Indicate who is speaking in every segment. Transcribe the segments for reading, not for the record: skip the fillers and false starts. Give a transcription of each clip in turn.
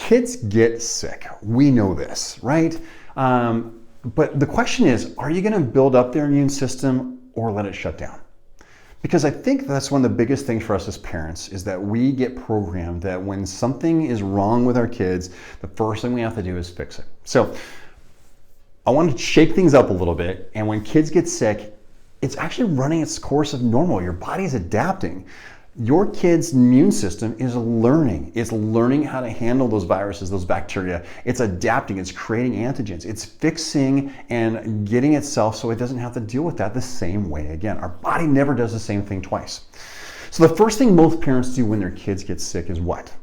Speaker 1: kids get sick. We know this, right? But the question is, are you going to build up their immune system or let it shut down? Because I think that's one of the biggest things for us as parents is that we get programmed that when something is wrong with our kids, the first thing we have to do is fix it. So I want to shake things up a little bit. And when kids get sick, it's actually running its course of normal. Your body's adapting. Your kid's immune system is learning. It's learning how to handle those viruses, those bacteria. It's adapting. It's creating antigens. It's fixing and getting itself so it doesn't have to deal with that the same way again. Our body never does the same thing twice. So the first thing most parents do when their kids get sick is what?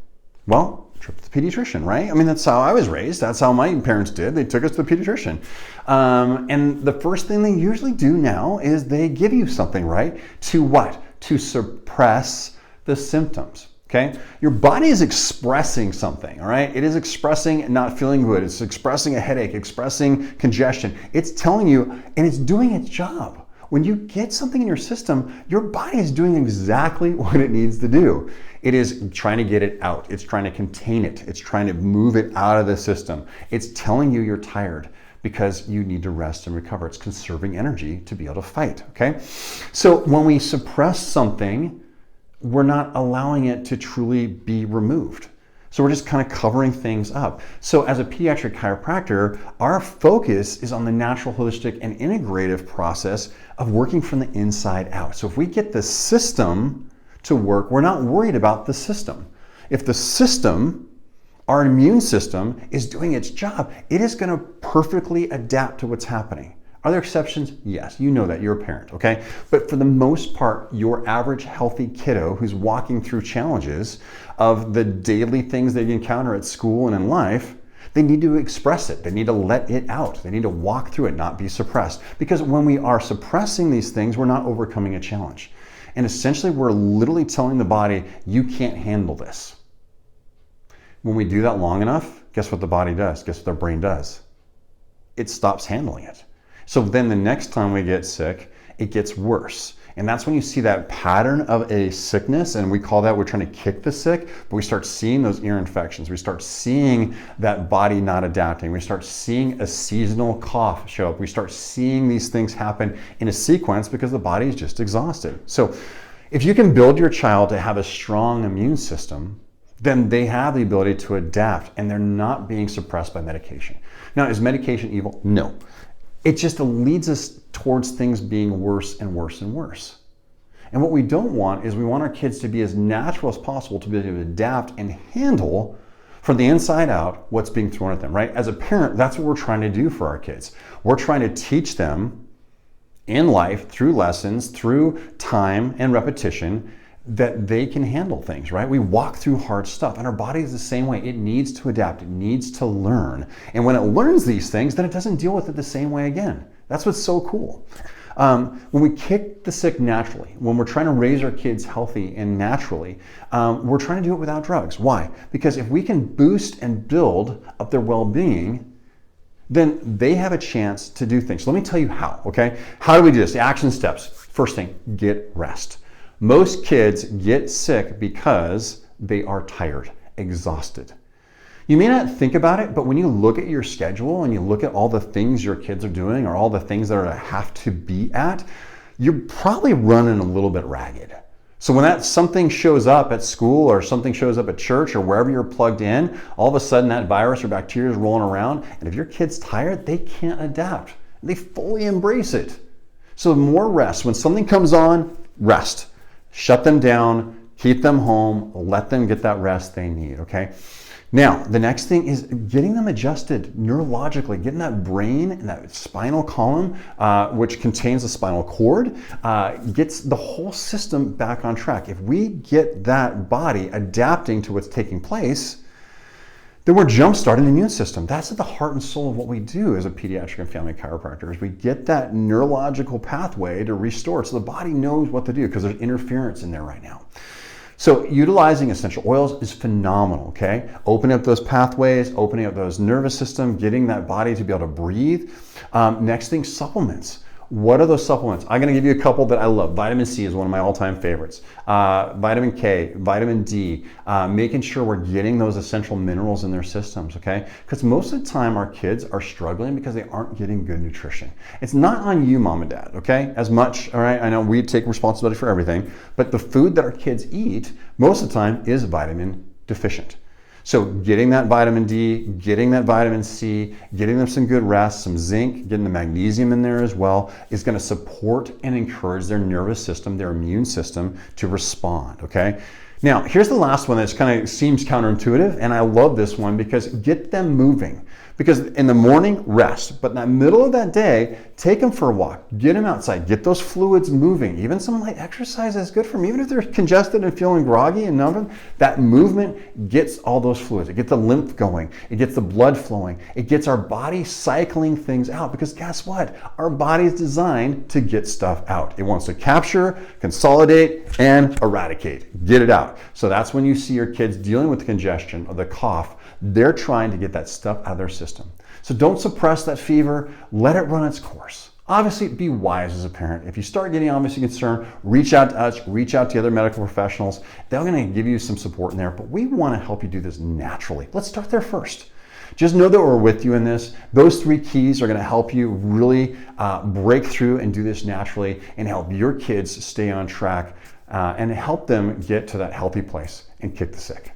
Speaker 1: Well, trip to the pediatrician, right? I mean, that's how I was raised. That's how my parents did. They took us to the pediatrician. And the first thing they usually do now is they give you something, right? To what? To suppress the symptoms, okay? Your body is expressing something, all right? It is expressing not feeling good. It's expressing a headache, expressing congestion. It's telling you, and it's doing its job. When you get something in your system, your body is doing exactly what it needs to do. It is trying to get it out. It's trying to contain it. It's trying to move it out of the system. It's telling you you're tired because you need to rest and recover. It's conserving energy to be able to fight, okay? So when we suppress something, we're not allowing it to truly be removed. So we're just kind of covering things up. So as a pediatric chiropractor, our focus is on the natural, holistic, and integrative process of working from the inside out. So if we get the system to work, we're not worried about the system. If the system, our immune system, is doing its job, it is going to perfectly adapt to what's happening. Are there exceptions? Yes, you know that, you're a parent, okay? But for the most part, your average healthy kiddo who's walking through challenges of the daily things they encounter at school and in life, they need to express it. They need to let it out. They need to walk through it, not be suppressed. Because when we are suppressing these things, we're not overcoming a challenge. And essentially, we're literally telling the body, you can't handle this. When we do that long enough, guess what the body does? Guess what their brain does? It stops handling it. So then the next time we get sick, it gets worse. And that's when you see that pattern of a sickness, and we call that, we're trying to kick the sick, but we start seeing those ear infections. We start seeing that body not adapting. We start seeing a seasonal cough show up. We start seeing these things happen in a sequence because the body is just exhausted. So if you can build your child to have a strong immune system, then they have the ability to adapt and they're not being suppressed by medication. Now, is medication evil? No. It just leads us towards things being worse and worse and worse. And what we don't want is we want our kids to be as natural as possible to be able to adapt and handle from the inside out what's being thrown at them, right? As a parent, that's what we're trying to do for our kids. We're trying to teach them in life through lessons, through time and repetition, that they can handle things, right? We walk through hard stuff and our body is the same way. It needs to adapt, it needs to learn. And when it learns these things, then it doesn't deal with it the same way again. That's what's so cool. When we kick the sick naturally, when we're trying to raise our kids healthy and naturally, we're trying to do it without drugs. Why? Because if we can boost and build up their well-being, then they have a chance to do things. So let me tell you how, okay? How do we do this? The action steps. First thing, get rest. Most kids get sick because they are tired, exhausted. You may not think about it, but when you look at your schedule and you look at all the things your kids are doing or all the things that have to be at, you're probably running a little bit ragged. So when that something shows up at school or something shows up at church or wherever you're plugged in, all of a sudden that virus or bacteria is rolling around, and if your kid's tired, they can't adapt. They fully embrace it. So more rest. When something comes on, rest. Shut them down, keep them home, let them get that rest they need, okay? Now, the next thing is getting them adjusted neurologically, getting that brain and that spinal column, which contains the spinal cord, gets the whole system back on track. If we get that body adapting to what's taking place, then we're jump-starting the immune system. That's at the heart and soul of what we do as a pediatric and family chiropractor, is we get that neurological pathway to restore it so the body knows what to do because there's interference in there right now. So utilizing essential oils is phenomenal, okay? Opening up those pathways, opening up those nervous system, getting that body to be able to breathe. Next thing, supplements. What are those supplements? I'm going to give you a couple that I love. Vitamin C is one of my all-time favorites. Vitamin K, vitamin D, making sure we're getting those essential minerals in their systems, okay? Because most of the time our kids are struggling because they aren't getting good nutrition. It's not on you, mom and dad, okay? As much, all right? I know we take responsibility for everything, but the food that our kids eat most of the time is vitamin deficient. So getting that vitamin D, getting that vitamin C, getting them some good rest, some zinc, getting the magnesium in there as well is going to support and encourage their nervous system, their immune system to respond, okay? Now, here's the last one that kind of seems counterintuitive, and I love this one because get them moving. Because in the morning, rest, but in the middle of that day, take them for a walk, get them outside, get those fluids moving. Even some light exercise is good for them. Even if they're congested and feeling groggy and numb, that movement gets all those fluids. It gets the lymph going, it gets the blood flowing, it gets our body cycling things out. Because guess what? Our body is designed to get stuff out. It wants to capture, consolidate, and eradicate. Get it out. So that's when you see your kids dealing with the congestion or the cough. They're trying to get that stuff out of their system. So don't suppress that fever. Let it run its course. Obviously, be wise as a parent. If you start getting obviously concerned, reach out to us, reach out to other medical professionals. They're going to give you some support in there, but we want to help you do this naturally. Let's start there first. Just know that we're with you in this. Those 3 keys are going to help you really break through and do this naturally and help your kids stay on track and help them get to that healthy place and kick the sick.